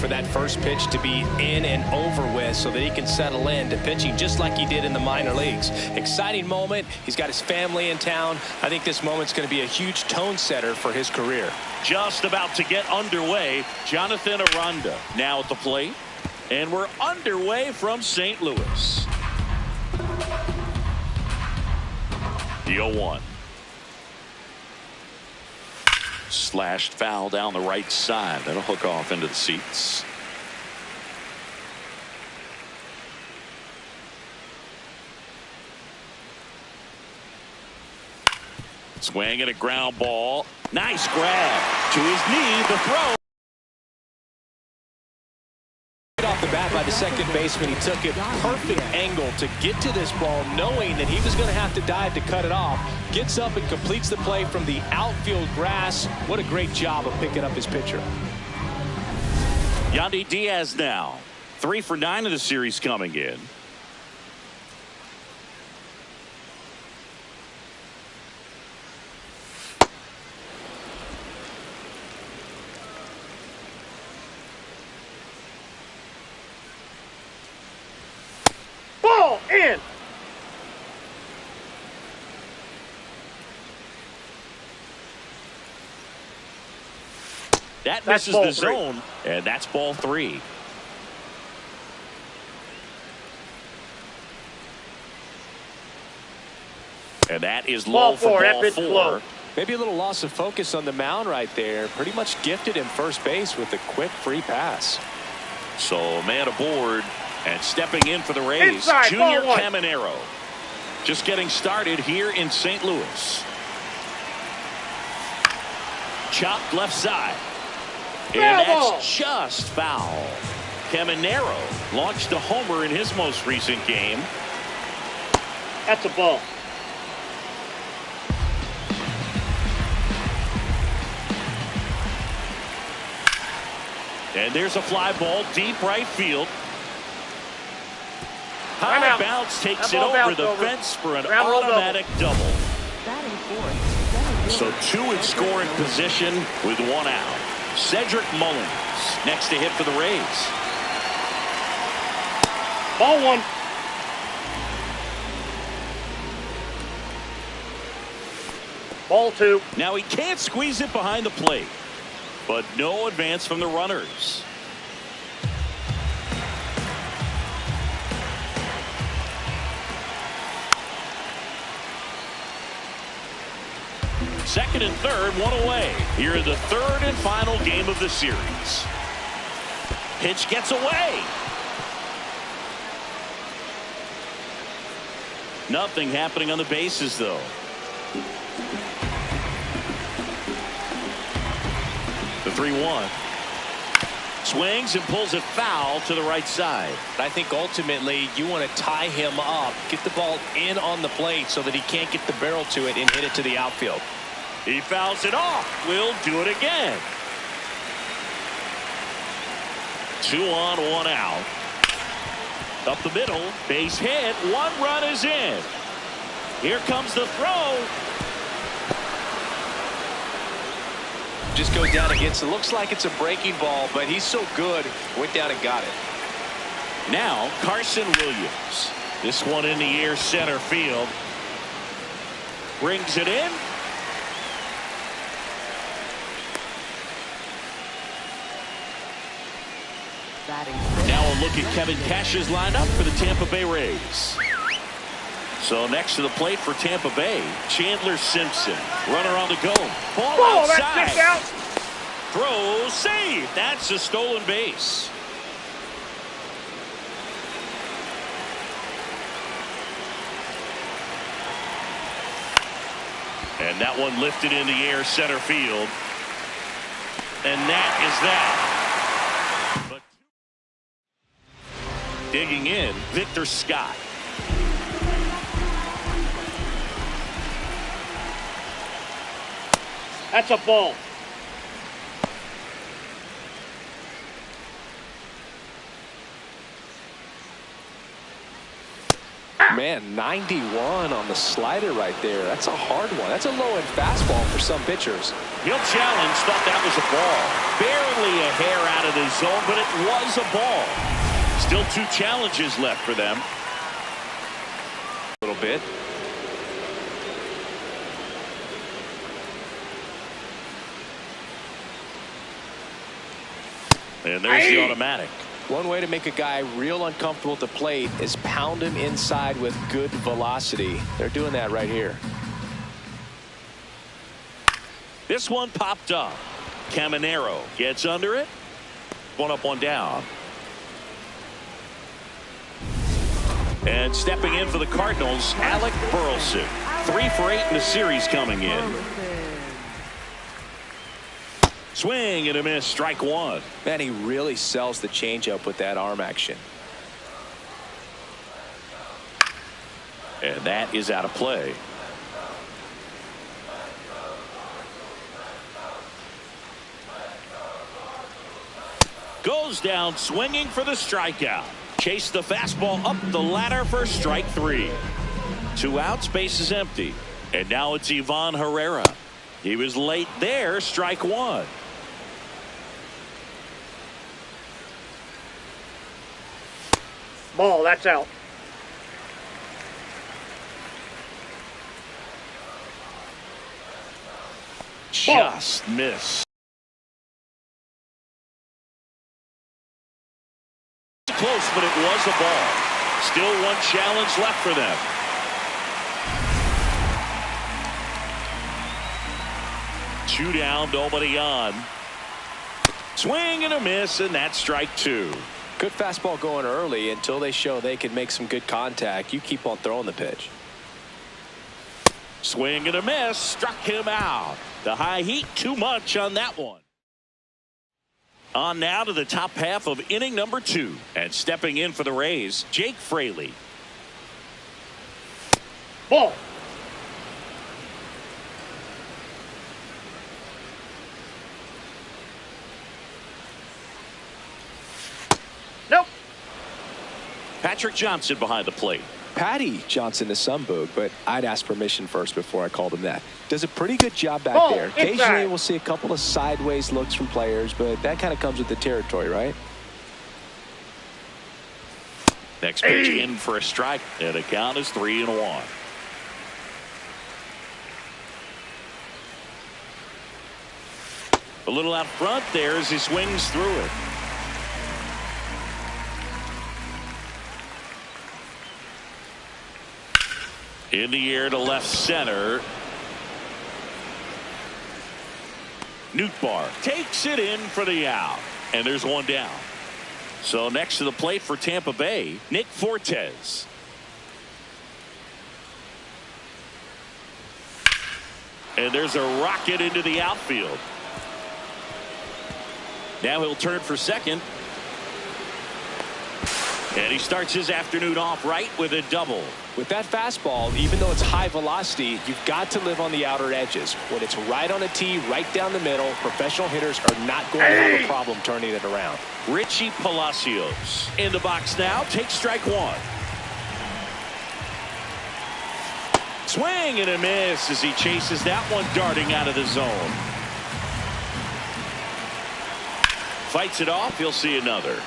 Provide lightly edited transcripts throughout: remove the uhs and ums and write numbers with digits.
for that first pitch to be in and over with so that he can settle in to pitching just like he did in the minor leagues. Exciting moment. He's got his family in town. I think this moment's going to be a huge tone setter for his career. Just about to get underway. Jonathan Aranda now at the plate. And we're underway from St. Louis. The 0-1. Slashed foul down the right side. That'll hook off into the seats. Swing and a ground ball. Nice grab to his knee. The throw. Off the bat by the second baseman. He took it perfect angle to get to this ball, knowing that he was going to have to dive to cut it off. Gets up and completes the play from the outfield grass. What a great job of picking up his pitcher. Yandy Diaz now 3 for 9 of the series coming in. Ball in. That misses the zone, and that's ball 3. And that is low for ball 4. Maybe a little loss of focus on the mound right there. Pretty much gifted him first base with a quick free pass. So man aboard and stepping in for the Rays, Inside, Junior Caminero. Just getting started here in St. Louis. Chopped left side. And that's just foul. Caminero launched a homer in his most recent game. That's a ball. And there's a fly ball deep right field. High bounce takes it over the fence for an automatic double. So 2 in scoring position with 1 out. Cedric Mullins next to hit for the Rays. Ball 1. Ball 2. Now he can't squeeze it behind the plate, but no advance from the runners. Second and third, 1 away. Here in the third and final game of the series. Pitch gets away. Nothing happening on the bases, though. The 3-1. Swings and pulls it foul to the right side. I think ultimately you want to tie him up, get the ball in on the plate so that he can't get the barrel to it and hit it to the outfield. He fouls it off. We'll do it again. 2 on, 1 out. Up the middle, base hit. 1 run is in. Here comes the throw. Just goes down against it. Looks like it's a breaking ball, but he's so good. Went down and got it. Now Carson Williams. This one in the air, center field. Brings it in. Now a look at Kevin Cash's lineup for the Tampa Bay Rays. So next to the plate for Tampa Bay, Chandler Simpson. Runner on the go. Ball outside. That's out. Throw, save. That's a stolen base. And that one lifted in the air, center field. And that is that. But digging in, Victor Scott. That's a ball. Man, 91 on the slider right there. That's a hard one. That's a low-end fastball for some pitchers. He'll challenge. Thought that was a ball. Barely a hair out of the zone, but it was a ball. Still 2 challenges left for them. A little bit. And there's the automatic. One way to make a guy real uncomfortable at the plate is pound him inside with good velocity. They're doing that right here. This one popped up. Caminero gets under it. 1 up, 1 down. And stepping in for the Cardinals, Alec Burleson. 3 for 8 in the series coming in. Swing and a miss, strike 1. Man, he really sells the changeup with that arm action. And that is out of play. Goes down swinging for the strikeout. Chase the fastball up the ladder for strike 3. 2 outs, base is empty. And now it's Ivan Herrera. He was late there, strike 1. Ball, that's out. Just missed. Close, but it was a ball. Still 1 challenge left for them. Two down, nobody on. Swing and a miss, and that's strike 2. Good fastball going early until they show they can make some good contact. You keep on throwing the pitch. Swing and a miss, struck him out. The high heat, too much on that one. On now to the top half of inning number 2. And stepping in for the Rays, Jake Fraley. Ball. Nope. Patrick Johnson behind the plate. Patty Johnson to some boog, but I'd ask permission first before I called him that. Does a pretty good job back there. Occasionally we'll see a couple of sideways looks from players, but that kind of comes with the territory, right? Next pitch in for a strike, and the count is 3-1. A little out front there as he swings through it. In the air to left center. Nootbaar takes it in for the out. And there's 1 down. So next to the plate for Tampa Bay, Nick Fortes. And there's a rocket into the outfield. Now he'll turn for second. And he starts his afternoon off right with a double. With that fastball, even though it's high velocity, you've got to live on the outer edges. When it's right on a tee, right down the middle, professional hitters are not going to have a problem turning it around. Richie Palacios in the box now, takes strike 1. Swing and a miss as he chases that one darting out of the zone. Fights it off, he'll see another.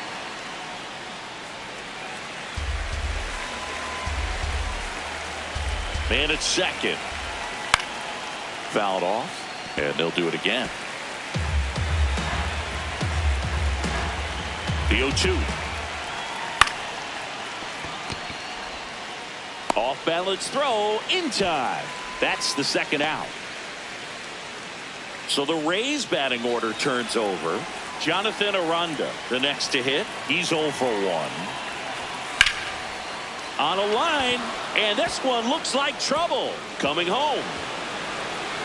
Man at second. Fouled off, and they'll do it again. The 0-2. Off balance throw in time. That's the second out. So the Rays batting order turns over. Jonathan Aranda, the next to hit. He's 0 for 1. On a line, and this one looks like trouble. Coming home.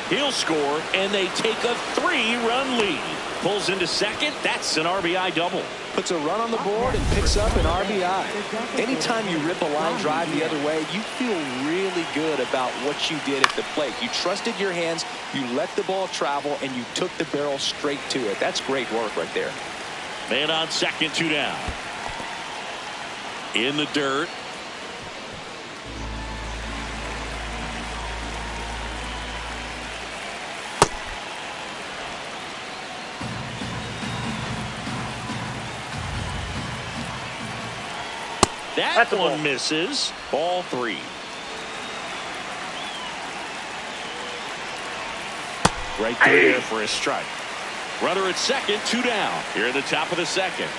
He'll score, and they take a 3-run lead. Pulls into second. That's an RBI double. Puts a run on the board and picks up an RBI. Anytime you rip a line drive the other way, you feel really good about what you did at the plate. You trusted your hands, you let the ball travel, and you took the barrel straight to it. That's great work right there. Man on second, 2 down. In the dirt. That one misses. Ball 3. Right through there for a strike. Runner at second, 2 down. Here in the top of the second.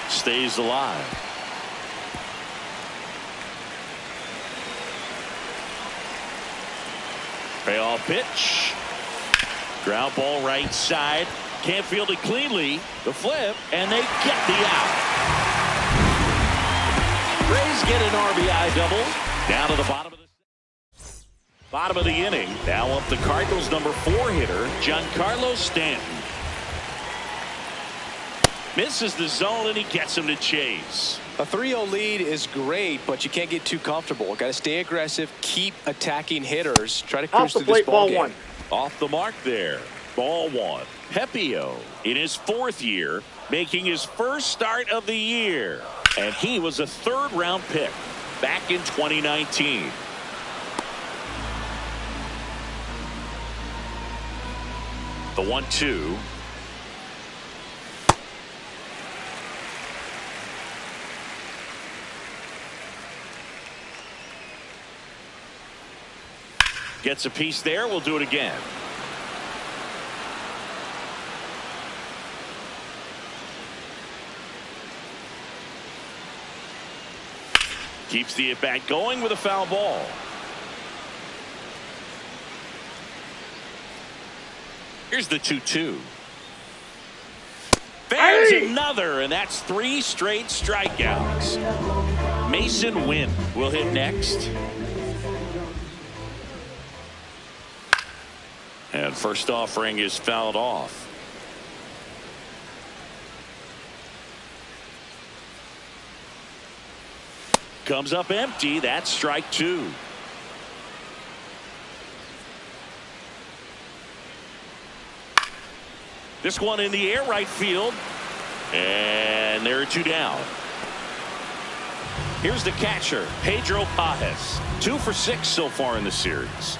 Stays alive. Payoff pitch. Ground ball right side. Can't field it cleanly. The flip, and they get the out. Rays get an RBI double. Down to the bottom of the inning. Now up the Cardinals' number 4 hitter, Giancarlo Stanton. Misses the zone, and he gets him to chase. A 3-0 lead is great, but you can't get too comfortable. Got to stay aggressive, keep attacking hitters. Try to cruise through this ball game. 1. Off the mark there. Ball 1. Pepio in his 4th year, making his first start of the year. And he was a 3rd-round pick back in 2019. The 1-2. Gets a piece there. We'll do it again. Keeps the at-bat going with a foul ball. Here's the 2-2. There's another, and that's 3 straight strikeouts. Mason Wynn will hit next. And first offering is fouled off. Comes up empty. That's strike 2. This one in the air, right field. And there are 2 down. Here's the catcher, Pedro Pajes. 2 for 6 so far in the series.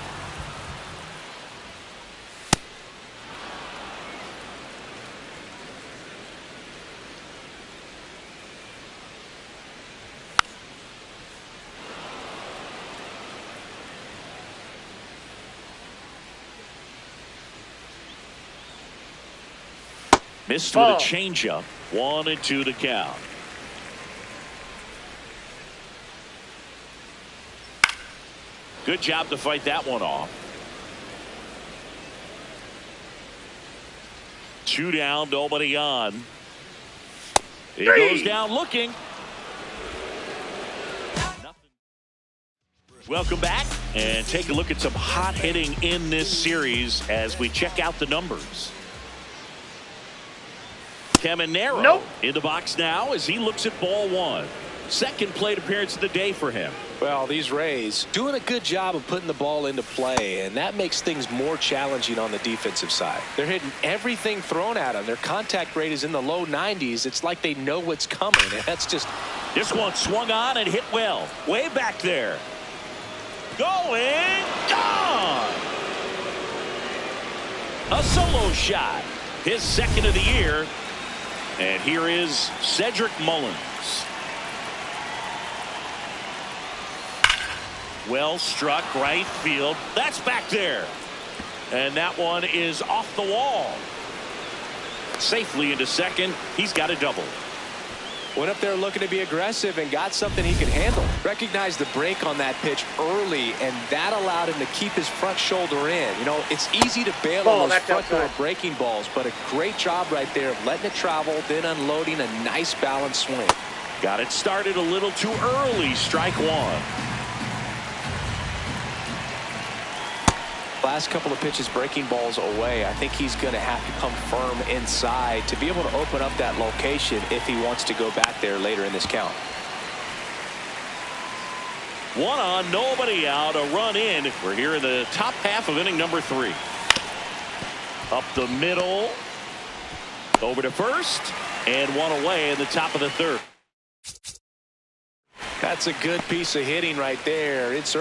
Missed with a changeup. 1-2 to count. Good job to fight that one off. 2 down, nobody on. He goes down looking. Welcome back, and take a look at some hot hitting in this series as we check out the numbers. Caminero in the box now as he looks at ball 1. Second plate appearance of the day for him. Well, these Rays doing a good job of putting the ball into play, and that makes things more challenging on the defensive side. They're hitting everything thrown at them. Their contact rate is in the low 90s. It's like they know what's coming, and that's just... This one swung on and hit well. Way back there. Going, gone! A solo shot. His 2nd of the year. And here is Cedric Mullins. Well struck, right field. That's back there. And that one is off the wall. Safely into second. He's got a double. Went up there looking to be aggressive and got something he could handle. Recognized the break on that pitch early, and that allowed him to keep his front shoulder in. You know, it's easy to bail on those front door breaking balls, but a great job right there of letting it travel, then unloading a nice balanced swing. Got it started a little too early. Strike 1. Last couple of pitches breaking balls away. I think he's going to have to come firm inside to be able to open up that location if he wants to go back there later in this count. 1 on, nobody out, a run in. We're here in the top half of inning number 3. Up the middle, over to first, and 1 away in the top of the 3rd. That's a good piece of hitting right there. It's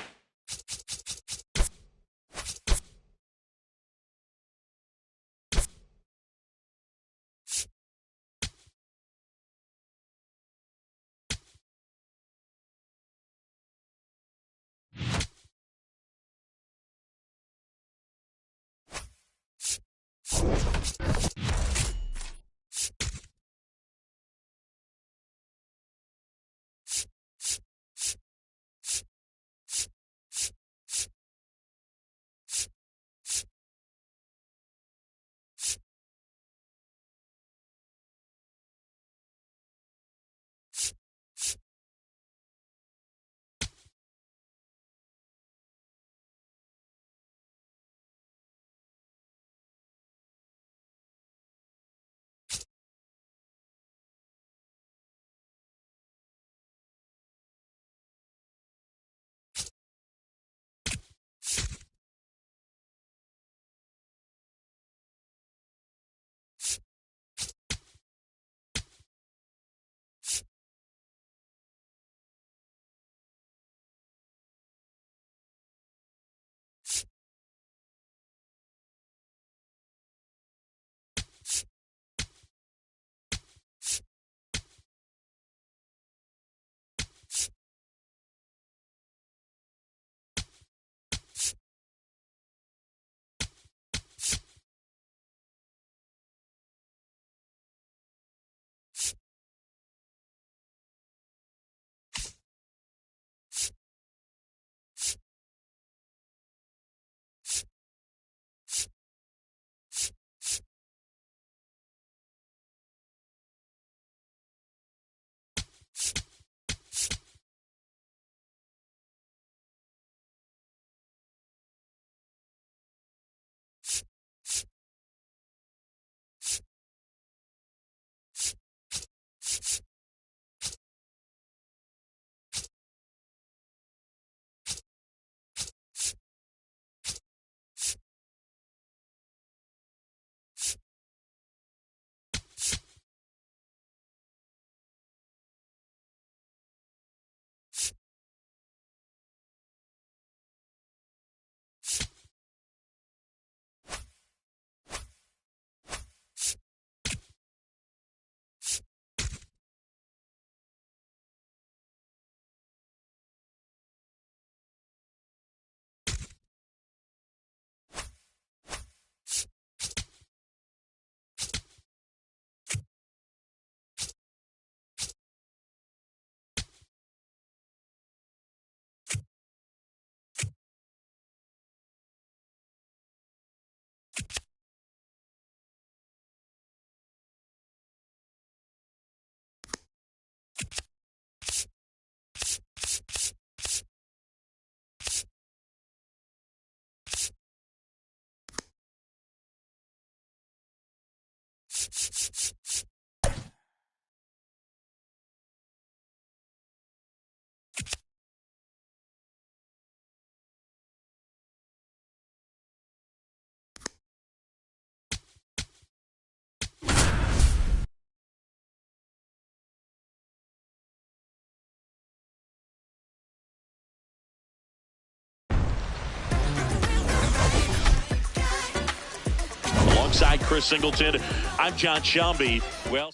Alongside Chris Singleton, I'm John Shelby. Well.